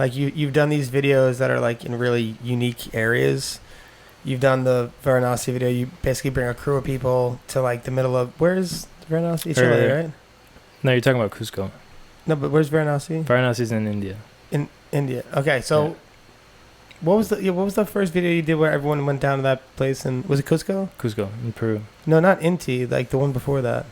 Like you've done these videos that are like in really unique areas. You've done the Varanasi video. You basically bring a crew of people to like the middle of where's Varanasi? Chile, right? No, you're talking about Cusco. No, but where's Varanasi? Varanasi's in India. In India. Okay, so Yeah. what was the first video you did where everyone went down to that place, and was it Cusco? Cusco in Peru. No, not Inti, like the one before that.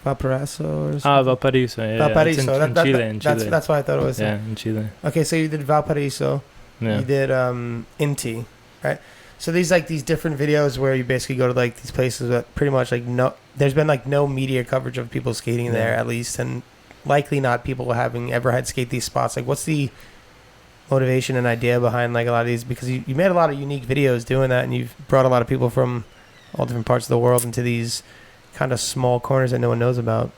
Valparaiso or something? Valparaiso. Yeah, Valparaiso. It's in Chile. That's why I thought it was. Yeah, in Chile. Okay, so you did Valparaiso. Yeah. You did Inti, right? So these different videos where you basically go to like these places that pretty much like there's been like no media coverage of people skating there at least, and likely not people having ever had skate these spots. Like, what's the motivation and idea behind like a lot of these? Because you made a lot of unique videos doing that, and you've brought a lot of people from all different parts of the world into these kind of small corners that no one knows about.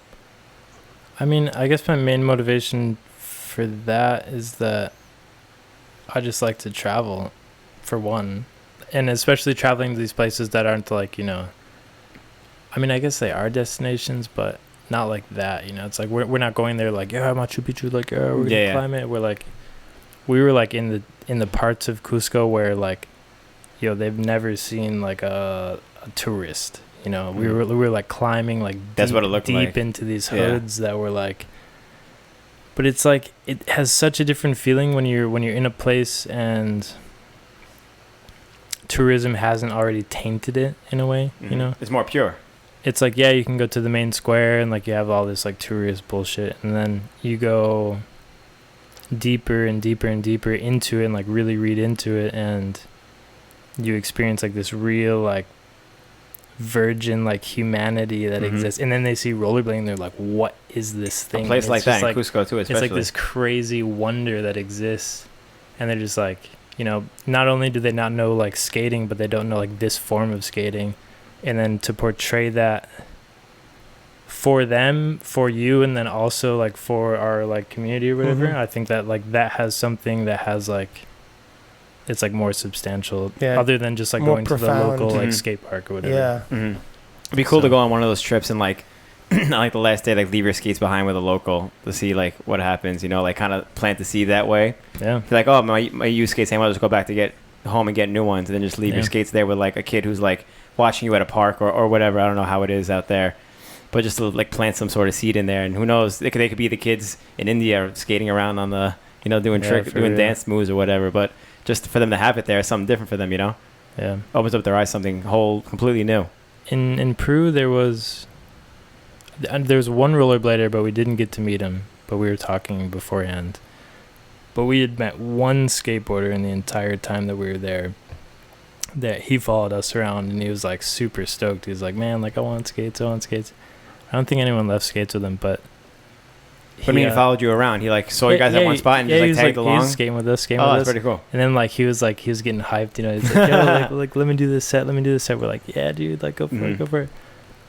I mean, I guess my main motivation for that is that I just like to travel, for one. And especially traveling to these places that aren't like, I mean, I guess they are destinations, but not like that, It's like we're not going there like, yeah, Machu Picchu, like, we're gonna climb it. We're like, we were like in the parts of Cusco where like, they've never seen like a tourist. We were like climbing like that's what it looked deep like. into these hoods that were like, but it's like it has such a different feeling when you're in a place and tourism hasn't already tainted it in a way. It's more pure. It's like, yeah, you can go to the main square and like you have all this like tourist bullshit, and then you go deeper and deeper and deeper into it and like really read into it, and you experience like this real like virgin like humanity that exists. And then they see rollerblading, they're like, what is this thing? A place like that in Cusco too, especially. It's like this crazy wonder that exists, and they're just like, not only do they not know like skating, but they don't know like this form of skating. And then to portray that for them, for you, and then also like for our like community or whatever, I think that like that has something that has like, it's like more substantial, other than just like more going profound. to the local like skate park or whatever. Yeah. It'd be cool to go on one of those trips and like not like the last day, like leave your skates behind with a local to see like what happens, like kind of plant the seed that way. Yeah. Be like, oh, my used skates, I'll just go back to get home and get new ones, and then just leave your skates there with like a kid who's like watching you at a park or whatever. I don't know how it is out there, but just to like plant some sort of seed in there, and who knows, they could be the kids in India skating around on the doing dance moves or whatever, but just for them to have it there, something different for them, Yeah. Opens up their eyes, something completely new. In Peru, there was one rollerblader, but we didn't get to meet him, but we were talking beforehand. But we had met one skateboarder in the entire time that we were there, that he followed us around, and he was like super stoked. He was like, man, like I want skates. I don't think anyone left skates with him, but What do you mean he followed you around? He like saw you guys at one spot and just like tagged along? He was skating with us. That's pretty cool. And then like he was getting hyped, He's like, yo, like let me do this set. We're like, yeah, dude, like go for it.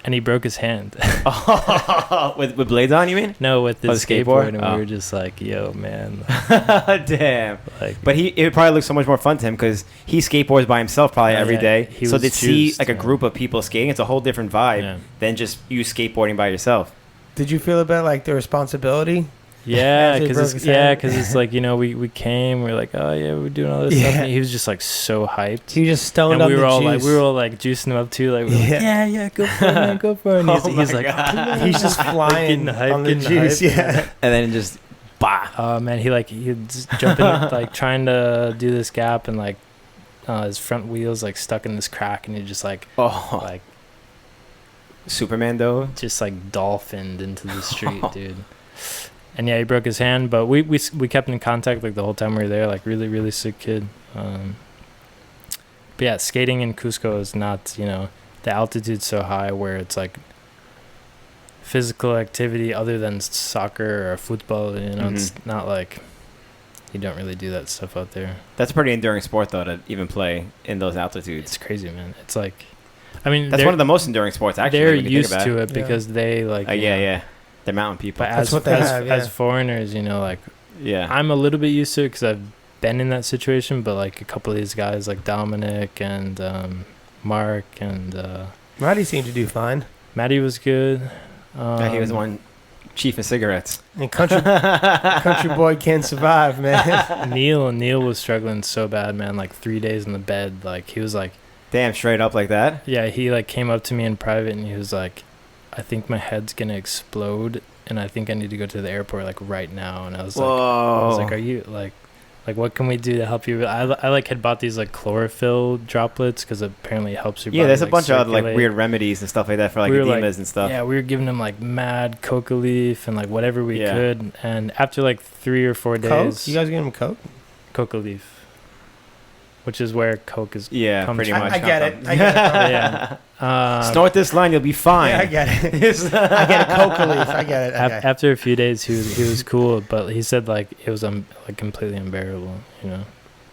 And he broke his hand. with blades on, you mean? No, with his skateboard. And we were just like, yo, man. Damn. But it probably looks so much more fun to him because he skateboards by himself probably every day. So to see like a group of people skating, it's a whole different vibe than just you skateboarding by yourself. Did you feel about like the responsibility? Yeah, because it's like, we came, we were like, oh yeah, we're doing all this stuff. And he was just like so hyped. He just stoned and up we were the all juice. like, juicing him up too. Like, yeah, go for it, man, go for it. And he's like, he's just flying on the juice, and then just bah. Oh man, he'd just jump in, like trying to do this gap, and like his front wheels like stuck in this crack, and he just like Superman though, just like dolphined into the street, dude. And yeah, he broke his hand, but we kept in contact like the whole time we were there. Like really, really sick kid. But yeah, skating in Cusco is not, the altitude's so high where it's like physical activity other than soccer or football. It's not like you don't really do that stuff out there. That's a pretty enduring sport though to even play in those altitudes. It's crazy, man. It's like, I mean, that's one of the most enduring sports. Actually, they're used to it because they like. They're mountain people. But as foreigners, I'm a little bit used to it because I've been in that situation. But like a couple of these guys, like Dominic and Mark and Matty seemed to do fine. Matty was good. He was the one Chief of cigarettes. And country boy can't survive, man. Neil was struggling so bad, man. Like 3 days in the bed. Like he was like, damn, straight up like that. Yeah, he like came up to me in private and he was like, I think my head's gonna explode and I think I need to go to the airport like right now. And I was like, are you like what can we do to help you? I like had bought these like chlorophyll droplets because apparently it helps your body. Yeah, there's a like, bunch of circulate. like weird remedies and stuff like that for like edemas and stuff. Yeah, we were giving him like mad coca leaf and like whatever we could. And after like 3 or 4 days, Coke? You guys giving him coke? Coca leaf, which is where coke is. Pretty much. I get it. Yeah. Snort this line, you'll be fine. Yeah, I get it. I get a coca leaf. I get it. Okay. After a few days, he was cool, but he said like it was like completely unbearable. You know.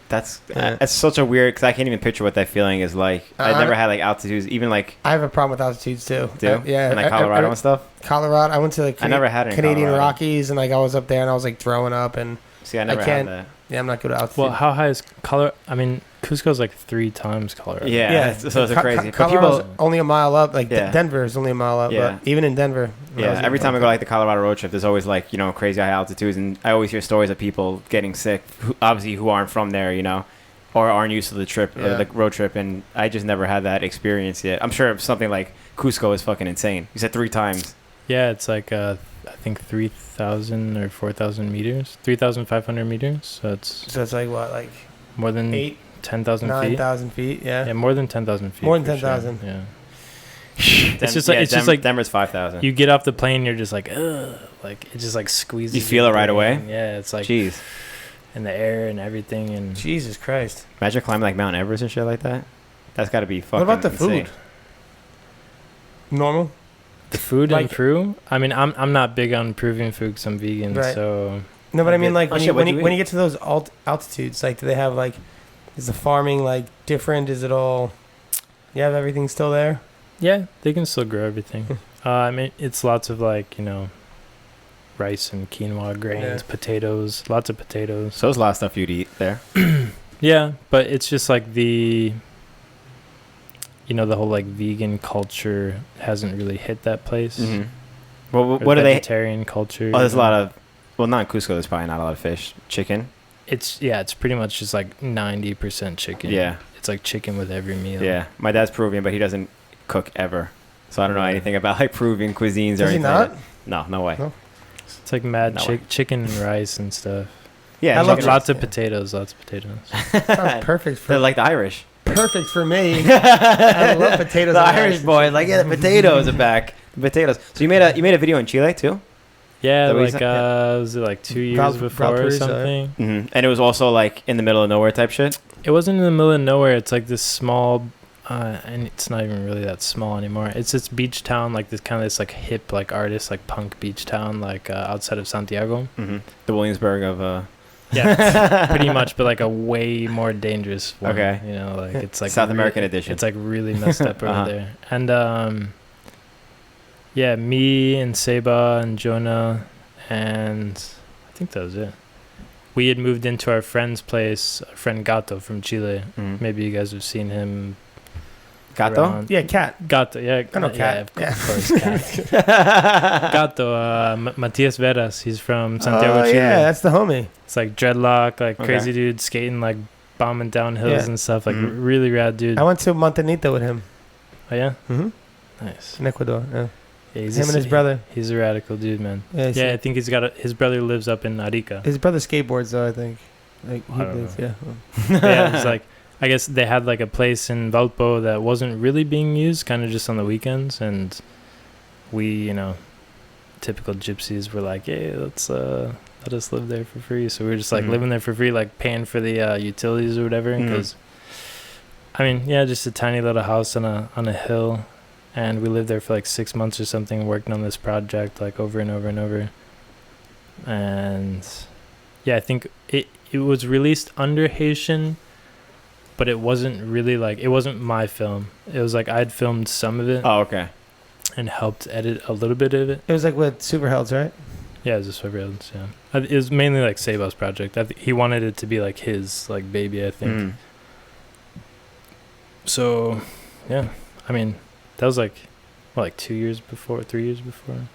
That's such a weird, because I can't even picture what that feeling is like. I never had like altitudes, even like. I have a problem with altitudes too. Yeah, and like Colorado and stuff. Colorado, I went to the I never had it in Canadian Colorado. Rockies, and like I was up there, and I was like throwing up, and see, I never had that. Yeah, I'm not good at altitude. Well, how high is Colorado? I mean, Cusco's like 3 times Colorado. Yeah, so it's crazy. But Colorado's only a mile up. Like Yeah. Denver is only a mile up. Yeah. But even in Denver. Yeah, every time I go like the Colorado road trip, there's always like crazy high altitudes, and I always hear stories of people getting sick, obviously who aren't from there, or aren't used to the trip or the road trip, and I just never had that experience yet. I'm sure something like Cusco is fucking insane. You said 3 times. Yeah, it's like I think 3,000 or 4,000 meters, 3,500 meters. So it's like what, like more than 10,000 feet. 9,000 feet. Yeah. Yeah, more than 10,000 feet. More than 10,000. Sure. Yeah. It's just like Denver's 5,000. You get off the plane, you're just like, ugh, like it just like squeezes. You feel it right away. Yeah, it's like, jeez, in the air and everything, and Jesus Christ. Imagine climbing like Mount Everest and shit like that. That's got to be fucking. What about the insane. food? Normal. The food like, in Peru. I mean, I'm not big on Peruvian food because I'm vegan, right. So. No, but I mean, like when you get to those altitudes, like, do they have like, is the farming like different? Is it all? You have everything still there? Yeah, they can still grow everything. I mean, it's lots of like rice and quinoa grains, potatoes, lots of potatoes. So there's a lot of stuff you'd eat there. Yeah, but it's just like the whole like vegan culture hasn't really hit that place. Mm-hmm. Well, what are they? Vegetarian culture. Oh, there's a lot of. Well, not in Cusco. There's probably not a lot of fish. Chicken. It's pretty much just like 90% chicken. Yeah. It's like chicken with every meal. Yeah, my dad's Peruvian, but he doesn't cook ever, so I don't know anything about like Peruvian cuisines or anything. Does he not? No way. No. It's like mad chicken and rice and stuff. Yeah, I love lots of potatoes. Sounds perfect for. They're like the Irish. Perfect for me. I love potatoes. The Irish boy, like the potatoes are back. The potatoes. So you made a video in Chile too? Yeah, like was it like 2 years before or something? Mm-hmm. And it was also like in the middle of nowhere type shit. It wasn't in the middle of nowhere. It's like this small, and it's not even really that small anymore. It's this beach town, like this like hip, like artist, like punk beach town, like outside of Santiago. Mm-hmm. The Williamsburg of. Yeah, pretty much, but like a way more dangerous one. Okay. Like it's like South American edition. It's like really messed up over there. And yeah, me and Seba and Jonah, and I think that was it. We had moved into our friend's place, our friend Gato from Chile. Mm-hmm. Maybe you guys have seen him. Gato? Around. Yeah, Cat. Gato, yeah. I know Cat. Yeah, of course, Cat. Gato, Matias Veras. He's from Santiago, Chile. Yeah, that's the homie. It's like dreadlock, like crazy dude skating, like bombing down hills and stuff. Like really rad dude. I went to Montanita with him. Oh, yeah? Mm-hmm. Nice. In Ecuador, yeah. Yeah, him and his brother. He's a radical dude, man. Yeah, I think he's got his brother lives up in Arica. His brother skateboards, though, I think. Like, I don't know. Yeah. Yeah, it's like, I guess they had like a place in Valpo that wasn't really being used, kind of just on the weekends, and we, typical gypsies were like, hey, let us live there for free. So we were just like living there for free, like paying for the utilities or whatever, because I mean, yeah, just a tiny little house on a hill, and we lived there for like 6 months or something, working on this project like over and over and over. And yeah, I think it was released under Haitian, but it wasn't really like, it wasn't my film. It was like I'd filmed some of it. Oh, okay. And helped edit a little bit of it. It was like with Superhelds, right? Yeah, it was just Superhelds, yeah. It was mainly like Seba's project. I he wanted it to be like his like baby, I think. So, yeah. I mean, that was like 2 years before, 3 years before.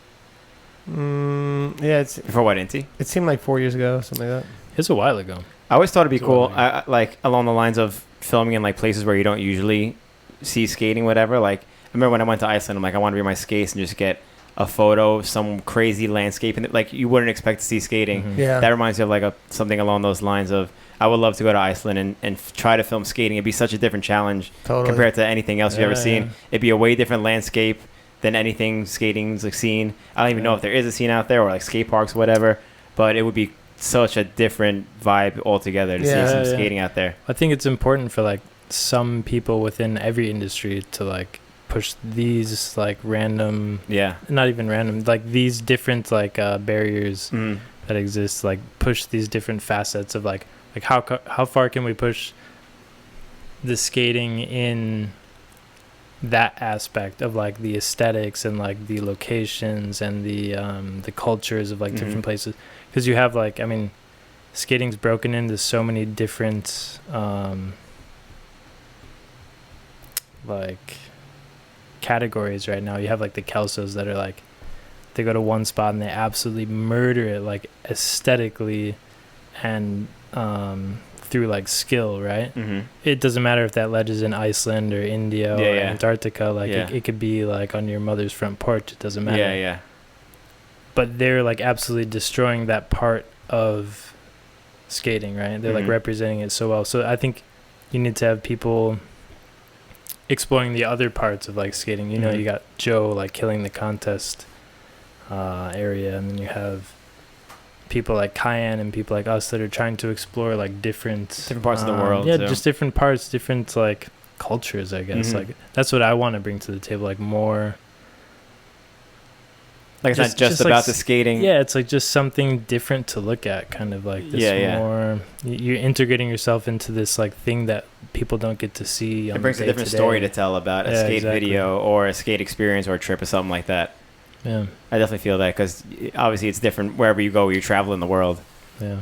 Yeah, it's For what, Inti? it seemed like 4 years ago, something like that. It's a while ago. I always thought it'd be It's cool, what I like along the lines of filming in like places where you don't usually see skating, whatever. Like I remember when I went to Iceland, I'm like, I want to bring my skates and just get a photo of some crazy landscape, and like you wouldn't expect to see skating. Mhm. Yeah. That reminds me of like something along those lines of I would love to go to Iceland and try to film skating. It'd be such a different challenge Totally. compared to anything else you've ever Yeah, seen. yeah. It'd be a way different landscape than anything skating's like seen. I don't even know Yeah. if there is a scene out there or like skate parks, whatever. But it would be such a different vibe altogether to Yeah. see some Yeah, yeah. skating out there. I think it's important for like some people within every industry to like push these like random, Yeah. not even random, like these different like barriers Mm. that exist, like push these different facets of like how far can we push the skating in that aspect of like the aesthetics and like the locations and the cultures of like Mhm. different places, because you have like, I mean, skating's broken into so many different like categories right now. You have like the Kelsos that are like, they go to one spot and they absolutely murder it like aesthetically and through like skill, right? Mm-hmm. It doesn't matter if that ledge is in Iceland or India Yeah, or yeah. Antarctica, like Yeah. it could be like on your mother's front porch, it doesn't matter. Yeah, yeah. But they're like absolutely destroying that part of skating, right? They're like Mhm. representing it so well. So I think you need to have people exploring the other parts of like skating. You know, Mhm. you got Joe like killing the contest area, and then you have people like Cayenne and people like us that are trying to explore like different Parts of the world, Yeah, too. just different parts, different like cultures, I guess. Mhm. Like that's what I want to bring to the table, like more. Like it's not just like about the skating. Yeah, it's like just something different to look at, kind of like this Yeah, yeah. more. You're integrating yourself into this like thing that people don't get to see. It brings a different story to tell about a Yeah, skate exactly. video or a skate experience or a trip or something like that. Yeah, I definitely feel that because obviously it's different wherever you go, where you travel in the world, yeah,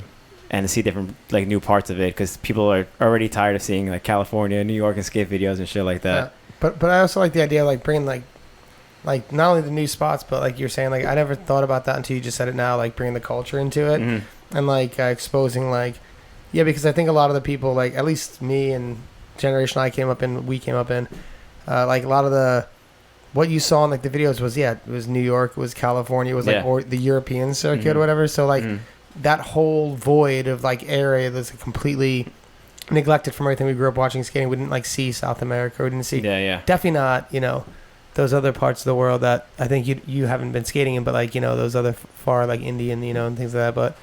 and to see different like new parts of it because people are already tired of seeing like California, New York, and skate videos and shit like that. Yeah. But I also like the idea of like bringing like not only the new spots, but like you're saying, like I never thought about that until you just said it now, like bringing the culture into it Mhm. and like exposing like, yeah, because I think a lot of the people, like at least me and generation we came up in, like a lot of the, what you saw in like the videos was, yeah, it was New York, it was California, it was like Yeah. or the European circuit Mhm. or whatever. So like Mhm. that whole void of like area that's completely neglected from everything we grew up watching skating. We didn't like see South America. We didn't see Yeah, yeah. definitely not, you know, those other parts of the world that I think you haven't been skating in, but like, you know, those other far like Indian, you know, and things like that. But